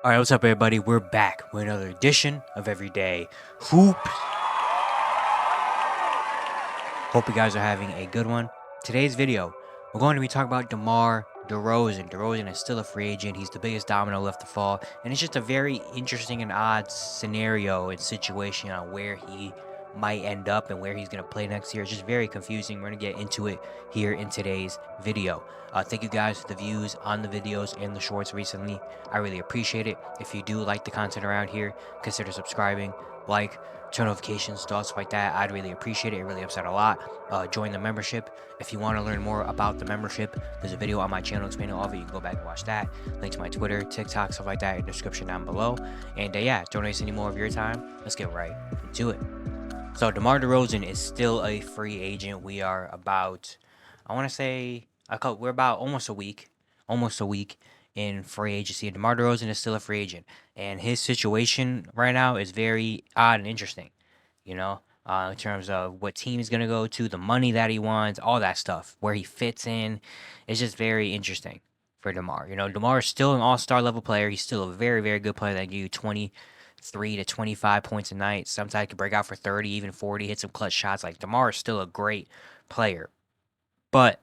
Alright, what's up, everybody? We're back with another edition of Everyday Hoop. Hope you guys are having a good one. Today's video, we're going to be talking about Demar Derozan. Derozan is still a free agent. He's the biggest domino left to fall, and it's just a very interesting and odd scenario and situation on where he might end up and where he's going to play next year. It's just very confusing. We're going to get into it here in today's video. Thank you guys for the views on the videos and the shorts recently. I really appreciate it. If you do like the content around here, consider subscribing, like, turn notifications, stuff like that. I'd really appreciate it. It really helps out a lot. Join the membership. If you want to learn more about the membership, there's a video on my channel explaining all of it. You can go back and watch that. Link to my Twitter, TikTok, stuff like that in the description down below. And yeah, don't waste any more of your time. Let's get right into it. So DeMar DeRozan is still a free agent. We are about, I want to say, we're about almost a week in free agency. DeMar DeRozan is still a free agent, and his situation right now is very odd and interesting. In terms of what team he's gonna go to, the money that he wants, all that stuff, where he fits in, it's just very interesting for DeMar. DeMar is still an all-star level player. He's still a very, very good player that can give you 23 to 25 points a night. Sometimes he can break out for 30, even 40, hit some clutch shots. Like, DeMar is still a great player, but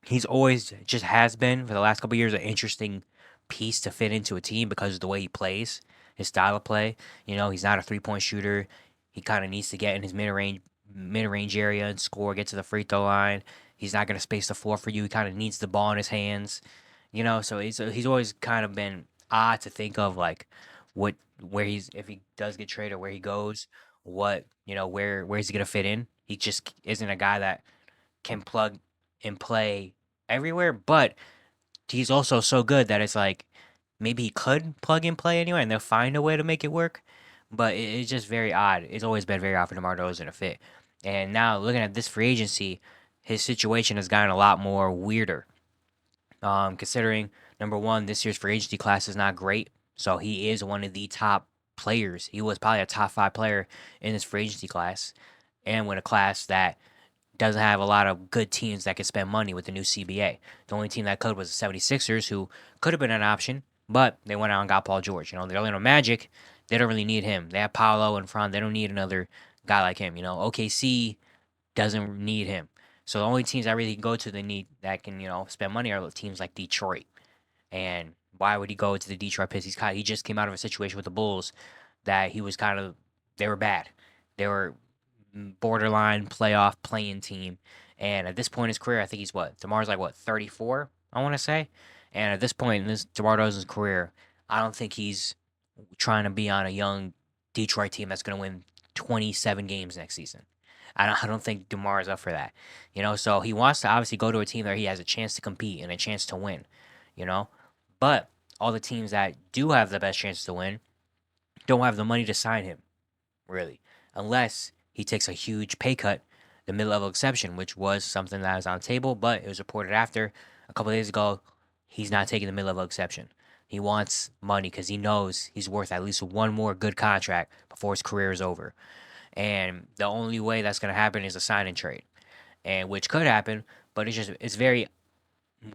he's always just has been for the last couple of years an interesting piece to fit into a team because of the way he plays, his style of play. He's not a 3-point shooter. He kind of needs to get in his mid-range area and score, get to the free throw line. He's not going to space the floor for you. He kind of needs the ball in his hands. So he's always kind of been odd to think of, like, where he's, if he does get traded, where he goes, where is he going to fit in. He just isn't a guy that can plug and play everywhere, but he's also so good that it's like maybe he could plug and play anywhere and they'll find a way to make it work. But it's just very odd. It's always been very odd for DeMar DeRozan to fit. And now looking at this free agency, his situation has gotten a lot more weirder. Considering, number one, this year's free agency class is not great. So he is one of the top players. He was probably a top 5 player in this free agency class, and with a class that doesn't have a lot of good teams that can spend money with the new CBA. The only team that could was the 76ers, who could have been an option, but they went out and got Paul George. The Orlando Magic, they don't really need him. They have Paolo in front. They don't need another guy like him. OKC doesn't need him. So the only teams that really go to the need that can, spend money are teams like Detroit. And why would he go to the Detroit Pistons? He just came out of a situation with the Bulls that he was they were bad. They were borderline playoff playing team. And at this point in his career, I think he's DeMar's like 34, I want to say. And at this point in this DeMar DeRozan's career, I don't think he's trying to be on a young Detroit team that's going to win 27 games next season. I don't think DeMar is up for that. So he wants to obviously go to a team where he has a chance to compete and a chance to win, But all the teams that do have the best chances to win don't have the money to sign him, really, unless he takes a huge pay cut, the mid-level exception, which was something that was on the table, but it was reported after a couple of days ago, he's not taking the mid-level exception. He wants money because he knows he's worth at least one more good contract before his career is over. And the only way that's going to happen is a sign and trade, and which could happen, but it's very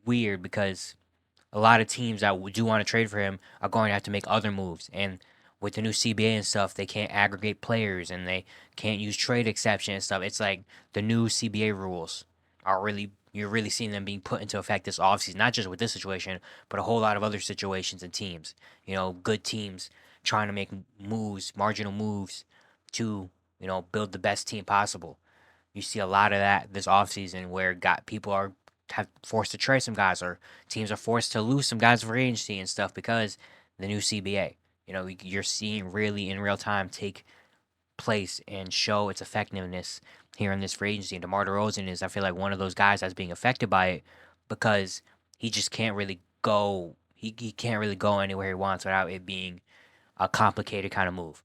weird because a lot of teams that do want to trade for him are going to have to make other moves. And with the new CBA and stuff, they can't aggregate players and they can't use trade exception and stuff. It's like the new CBA rules you're really seeing them being put into effect this offseason, not just with this situation, but a whole lot of other situations and teams. Good teams trying to make marginal moves to, build the best team possible. You see a lot of that this offseason where people are forced to trade some guys, or teams are forced to lose some guys for agency and stuff because the new CBA. You're seeing really in real time take place and show its effectiveness here in this free agency. And DeMar DeRozan is, I feel like, one of those guys that's being affected by it because he just can't really go. He can't really go anywhere he wants without it being a complicated kind of move.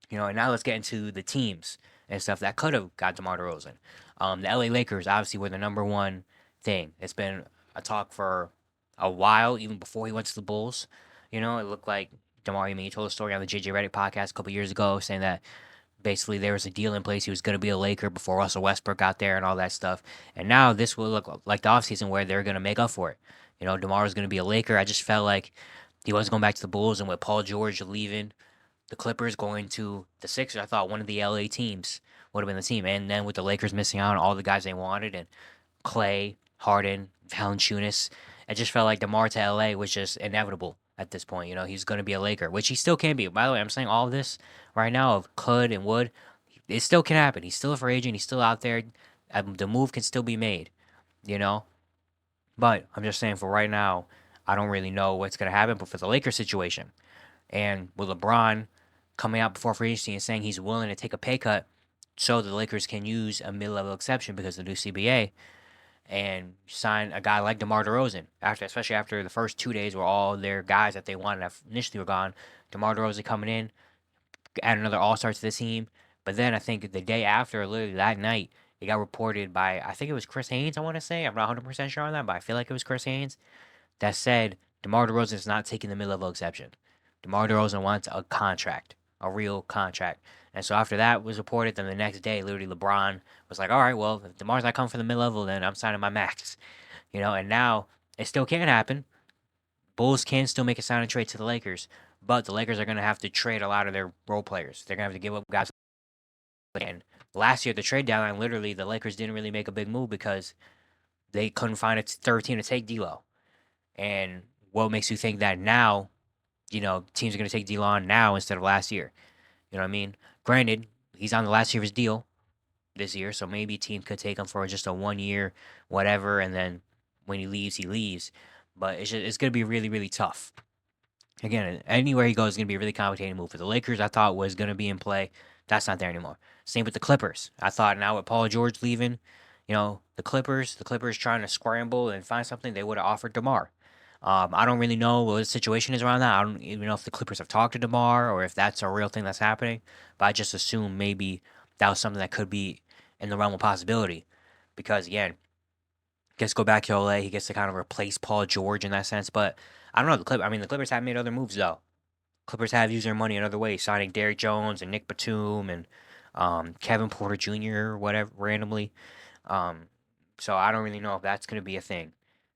And now let's get into the teams and stuff that could have got DeMar DeRozan. The LA Lakers obviously were the number one thing. It's been a talk for a while, even before he went to the Bulls. It looked like DeMar, he told a story on the JJ Redick podcast a couple years ago saying that basically there was a deal in place. He was going to be a Laker before Russell Westbrook got there and all that stuff. And now this will look like the offseason where they're going to make up for it. DeMar was going to be a Laker. I just felt like he was going back to the Bulls, and with Paul George leaving the Clippers, going to the Sixers, I thought one of the LA teams would have been the team. And then with the Lakers missing out on all the guys they wanted, and Clay, Harden, Valanciunas, it just felt like DeMar to LA was just inevitable at this point. You know, he's going to be a Laker, which he still can be. By the way, I'm saying all of this right now of could and would. It still can happen. He's still a free agent. He's still out there. The move can still be made, you know? But I'm just saying for right now, I don't really know what's going to happen. But for the Lakers situation, and with LeBron coming out before free agency and saying he's willing to take a pay cut so the Lakers can use a mid-level exception because of the new CBA and sign a guy like DeMar DeRozan, especially after the first 2 days where all their guys that they wanted initially were gone. DeMar DeRozan coming in, add another all-star to the team. But then I think the day after, literally that night, it got reported by, I think it was Chris Haynes, I want to say. I'm not 100% sure on that, but I feel like it was Chris Haynes that said DeMar DeRozan is not taking the mid-level exception. DeMar DeRozan wants a contract, a real contract. And so after that was reported, then the next day, literally LeBron was like, all right, well, if DeMar's not coming for the mid-level, then I'm signing my max. You know, and now it still can happen. Bulls can still make a signing trade to the Lakers, but the Lakers are going to have to trade a lot of their role players. They're going to have to give up guys. And last year, the trade deadline, literally, the Lakers didn't really make a big move because they couldn't find a third team to take D'Lo. And what makes you think that now, you know, teams are going to take D'Lo now instead of last year? You know what I mean? Granted, he's on the last year of his deal this year, so maybe a team could take him for just a 1 year, whatever, and then when he leaves, he leaves. But it's going to be really, really tough. Again, anywhere he goes is going to be a really complicated move. For the Lakers, I thought was going to be in play. That's not there anymore. Same with the Clippers. I thought now with Paul George leaving, you know, the Clippers trying to scramble and find something, they would have offered DeMar. I don't really know what the situation is around that. I don't even know if the Clippers have talked to DeMar or if that's a real thing that's happening. But I just assume maybe that was something that could be in the realm of possibility. Because again, gets to go back to LA. He gets to kind of replace Paul George in that sense. But I don't know the Clippers have made other moves though. Clippers have used their money in other ways, signing Derrick Jones and Nick Batum and Kevin Porter Jr. whatever randomly. Um, so I don't really know if that's going to be a thing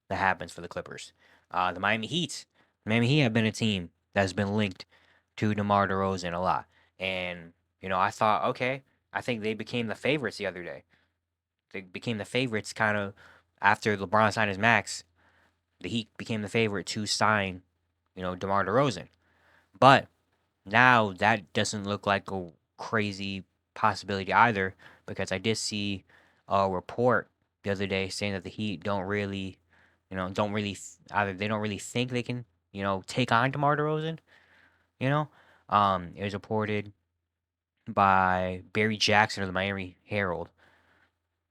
that happens for the Clippers. The Miami Heat have been a team that's been linked to DeMar DeRozan a lot, and you know I thought, okay, I think they became the favorites the other day. They became the favorites kind of after LeBron signed his max. The Heat became the favorite to sign, you know, DeMar DeRozan. But now that doesn't look like a crazy possibility either, because I did see a report the other day saying that the Heat don't really, either they don't really think they can, you know, take on DeMar DeRozan. You know, it was reported by Barry Jackson of the Miami Herald,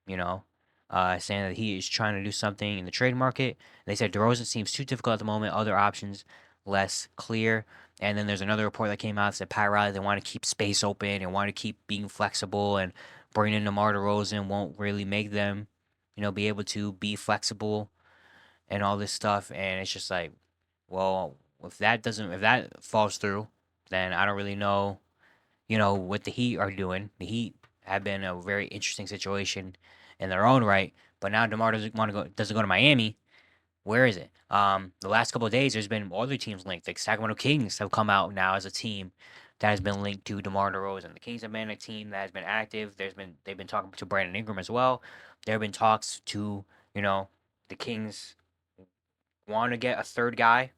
you know, saying that he is trying to do something in the trade market. They said DeRozan seems too difficult at the moment. Other options less clear. And then there's another report that came out that said Pat Riley, they want to keep space open and want to keep being flexible, and bringing in DeMar DeRozan won't really make them, you know, be able to be flexible and all this stuff. And it's just like, well, if that falls through, then I don't really know, you know, what the Heat are doing. The Heat have been a very interesting situation in their own right, but now DeMar doesn't go to Miami. Where is it? The last couple of days, there's been other teams linked. Like Sacramento Kings have come out now as a team that has been linked to DeMar DeRozan. The Kings have been a team that has been active. They've been talking to Brandon Ingram as well. There have been talks to, you know, the Kings want to get a third guy.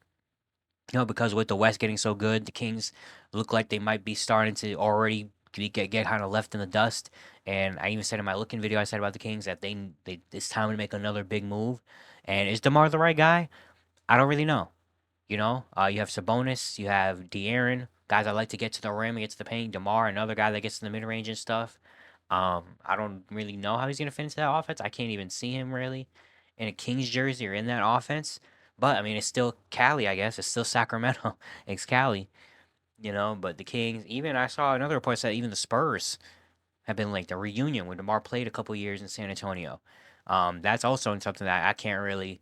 You know, because with the West getting so good, the Kings look like they might be starting to already get kind of left in the dust. And I even said in my looking video, I said about the Kings that they it's time to make another big move. And is DeMar the right guy? I don't really know. You know, you have Sabonis, you have De'Aaron, guys that like to get to the rim and get to the paint. DeMar, another guy that gets to the mid range and stuff. I don't really know how he's gonna fit into that offense. I can't even see him really in a Kings jersey or in that offense. But I mean, it's still Cali, I guess. It's still Sacramento. It's Cali, you know. But the Kings, even I saw another report that even the Spurs have been linked. A reunion when DeMar played a couple years in San Antonio. That's also something that I can't really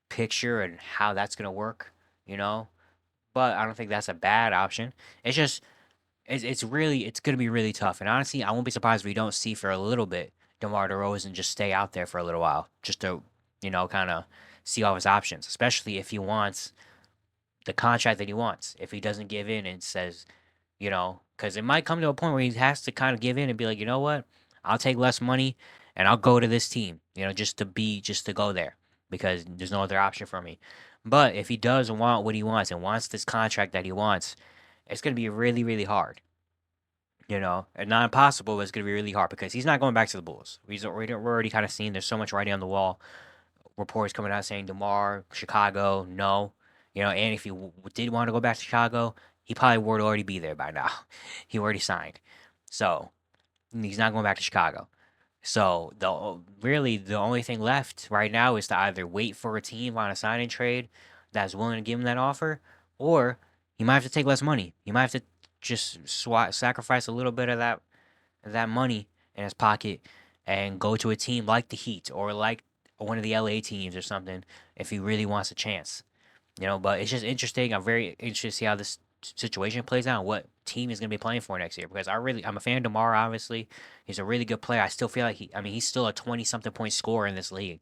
picture and how that's gonna work, you know. But I don't think that's a bad option. It's just it's gonna be really tough. And honestly, I won't be surprised if we don't see for a little bit DeMar DeRozan just stay out there for a little while, just to, you know, kind of see all his options, especially if he wants the contract that he wants. If he doesn't give in and says, because it might come to a point where he has to kind of give in and be like, you know what, I'll take less money and I'll go to this team, just to go there because there's no other option for me. But if he does want what he wants and wants this contract that he wants, it's going to be really, really hard. And not impossible, but it's going to be really hard because he's not going back to the Bulls. We're already kind of seeing there's so much writing on the wall. Reports coming out saying DeMar, Chicago, no. And if he did want to go back to Chicago, he probably would already be there by now. He already signed. So he's not going back to Chicago. So the only thing left right now is to either wait for a team on a signing trade that's willing to give him that offer, or he might have to take less money. He might have to just sacrifice a little bit of that money in his pocket and go to a team like the Heat or like one of the LA teams or something if he really wants a chance. But it's just interesting. I'm very interested to see how this situation plays out and what team is going to be playing for next year because I'm a fan of DeMar, obviously. He's a really good player. I still feel like he's still a 20-something point scorer in this league.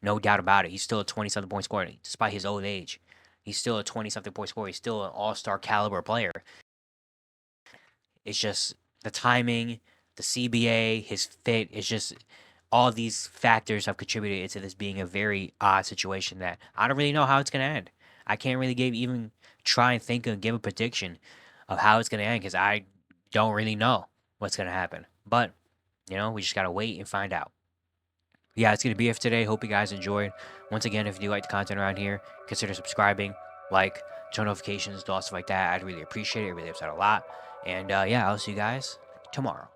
No doubt about it. He's still a 20-something point scorer despite his old age. He's still a 20-something point scorer. He's still an all-star caliber player. It's just the timing, the CBA, his fit. It's just all these factors have contributed to this being a very odd situation that I don't really know how it's going to end. I can't really try and think and give a prediction of how it's going to end because I don't really know what's going to happen. But, we just got to wait and find out. Yeah, it's going to be it for today. Hope you guys enjoyed. Once again, if you do like the content around here, consider subscribing, turn notifications, do all stuff like that. I'd really appreciate it. It really helps out a lot. And yeah, I'll see you guys tomorrow.